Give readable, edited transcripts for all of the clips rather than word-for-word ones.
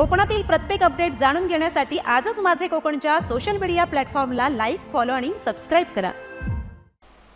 कोकणातील प्रत्येक अपडेट जाणून घेण्यासाठी आजच माझे कोकणच्या सोशल मीडिया प्लॅटफॉर्मला लाईक, फॉलो आणि सबस्क्राईब करा।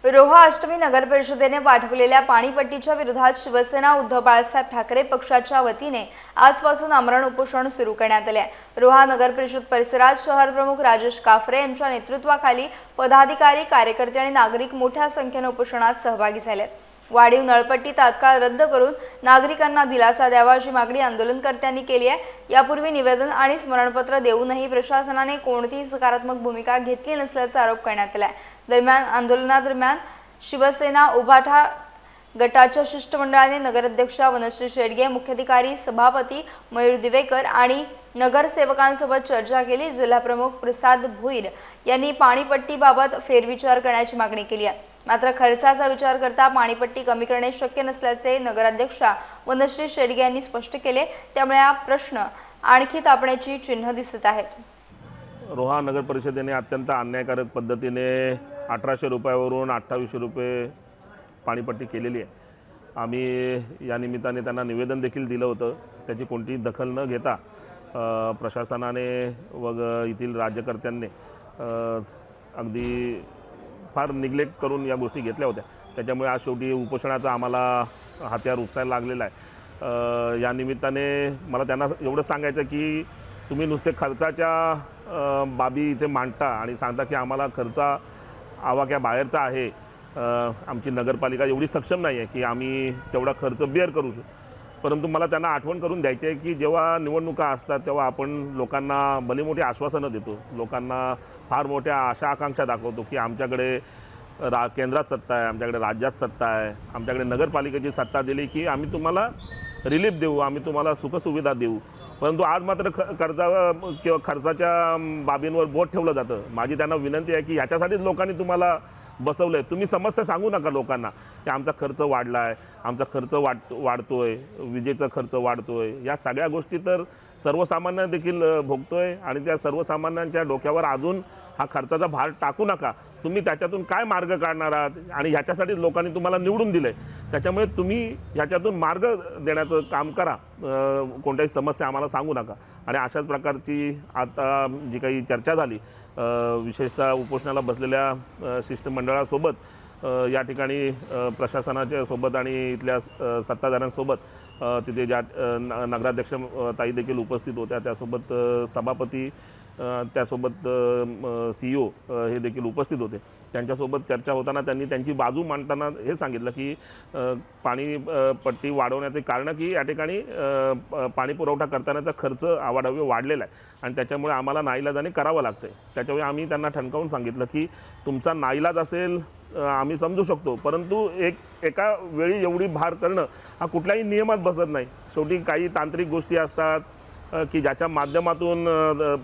रोहा अष्टमी नगर परिषदेने पाठवलेल्या पाणीपट्टीच्या विरोधात शिवसेना उद्धव बाळासाहेब ठाकरे पक्षाच्या वतीने आजपासून आमरण उपोषण सुरू करण्यात आले आहे। रोहा नगर परिषद परिसरात शहर प्रमुख राजेश काफरे यांच्या नेतृत्वाखाली पदाधिकारी, कार्यकर्ते आणि नागरिक मोठ्या संख्येने उपोषणात सहभागी झाले। वाढीव नळपट्टी तात्काळ रद्द करून नागरिकांना दिलासा द्यावा अशी मागणी आंदोलनकर्त्यांनी केली आहे। यापूर्वी निवेदन आणि स्मरणपत्र देऊनही प्रशासनाने कोणतीही सकारात्मक भूमिका घेतली नसल्याचा आरोप करण्यात आला आहे। दरम्यान आंदोलनादरम्यान शिवसेना उभाटा गटाच्या शिष्टमंडळाने नगराध्यक्षा वनश्री शेडगे, मुख्याधिकारी, सभापती मयूर दिवेकर आणि नगरसेवकांसोबत चर्चा केली। जिल्हाप्रमुख प्रसाद भुईर यांनी पाणीपट्टीबाबत फेरविचार करण्याची मागणी केली आहे। मात्र खर्चाचा विचार करता पाणीपट्टी कमी करणे शक्य नसल्याचे नगराध्यक्षा वनश्री शेडगे यांनी स्पष्ट केले। त्यामुळे हा प्रश्न आणखी तापण्याची चिन्ह दिसत आहेत। रोहा नगर परिषदेने अत्यंत अन्यायकारक पद्धतीने 1800 रुपयावरून 2800 रुपये पाणीपट्टी केलेली आहे। आम्ही या निमित्ताने त्यांना निवेदन देखील दिलं होतं। त्याची कोणतीही दखल न घेता प्रशासनाने व येथील राज्यकर्त्यांनी अगदी फार निग्लेक्ट करून या गोष्टी घेतल्या होत्या। त्याच्यामुळे आज शेवटी उपोषणाचा आम्हाला हत्यार उपसायला लागलेला आहे। या निमित्ताने मला त्यांना एवढं सांगायचं की तुम्ही नुसते खर्चाच्या बाबी इथे मांडता आणि सांगता की आम्हाला खर्च आवाक्या बाहेरचा आहे। आमची नगरपालिका एवढी सक्षम नाही आहे की आम्ही तेवढा खर्च बेअर करू शकू। परंतु मला त्यांना आठवण करून द्यायची आहे की जेव्हा निवडणुका असतात तेव्हा आपण लोकांना भली मोठी आश्वासनं देतो, लोकांना फार मोठ्या आशा आकांक्षा दाखवतो की आमच्याकडे केंद्रात सत्ता आहे, आमच्याकडे राज्यात सत्ता आहे, आमच्याकडे नगरपालिकेची सत्ता दिली की आम्ही तुम्हाला रिलीफ देऊ, आम्ही तुम्हाला सुखसुविधा देऊ। परंतु आज मात्र किंवा खर्चाच्या बाबींवर बोट ठेवलं जातं। माझी त्यांना विनंती आहे की ह्याच्यासाठीच लोकांनी तुम्हाला बसवलं आहे। तुम्ही समस्या सांगू नका लोकांना की आमचा खर्च वाढला आहे, आमचा खर्च वाढतोय, विजेचा खर्च वाढतोय। या सगळ्या गोष्टी तर सर्वसामान्य देखील भोगतोय आणि त्या सर्वसामान्यांच्या डोक्यावर अजून हा खर्चाचा भार टाकू नका। तुम्ही त्याच्यातून काय मार्ग काढणार आहात आणि ह्याच्यासाठी लोकांनी तुम्हाला निवडून दिलं आहे। त्याच्यामुळे तुम्ही ह्याच्यातून मार्ग देण्याचं काम करा, कोणत्याही समस्या आम्हाला सांगू नका। आणि अशाच प्रकारची आता जी काही चर्चा झाली, विशेषतः उपोषणाला बसलेल्या शिष्टमंडळासोबत या ठिकाणी प्रशासनाच्या सोबत आणि इथल्या सत्ताधाऱ्यांसोबत तिथे ज्या नगराध्यक्ष ताई देखील उपस्थित होत्या, त्यासोबत सभापती, त्यासोबत CEO हे देखील उपस्थित होते। त्यांच्यासोबत चर्चा होताना त्यांनी त्यांची बाजू मांडताना हे सांगितलं की पाणीपट्टी वाढवण्याचे कारण की या ठिकाणी पाणी पुरवठा करतानाचा खर्च अवाढव्य वाढलेला आहे आणि त्याच्यामुळे आम्हाला नाईलाजाने करावं लागतं आहे। त्याच्यामुळे आम्ही त्यांना ठणकावून सांगितलं की तुमचा नाईलाज असेल आम्ही समजू शकतो, परंतु एका वेळी एवढी भार करणं हा कुठल्याही नियमात बसत नाही। शेवटी काही तांत्रिक गोष्टी असतात की ज्याच्या माध्यमातून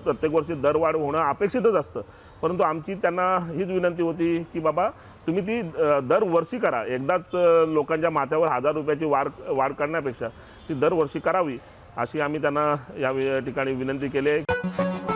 प्रत्येक वर्षी दरवाढ होणं अपेक्षितच असतं। परंतु आमची त्यांना हीच विनंती होती की बाबा तुम्ही ती दरवर्षी करा। एकदाच लोकांच्या माथ्यावर 1000 रुपयाची वाढ करण्यापेक्षा ती दरवर्षी करावी अशी आम्ही त्यांना या ठिकाणी विनंती केली आहे।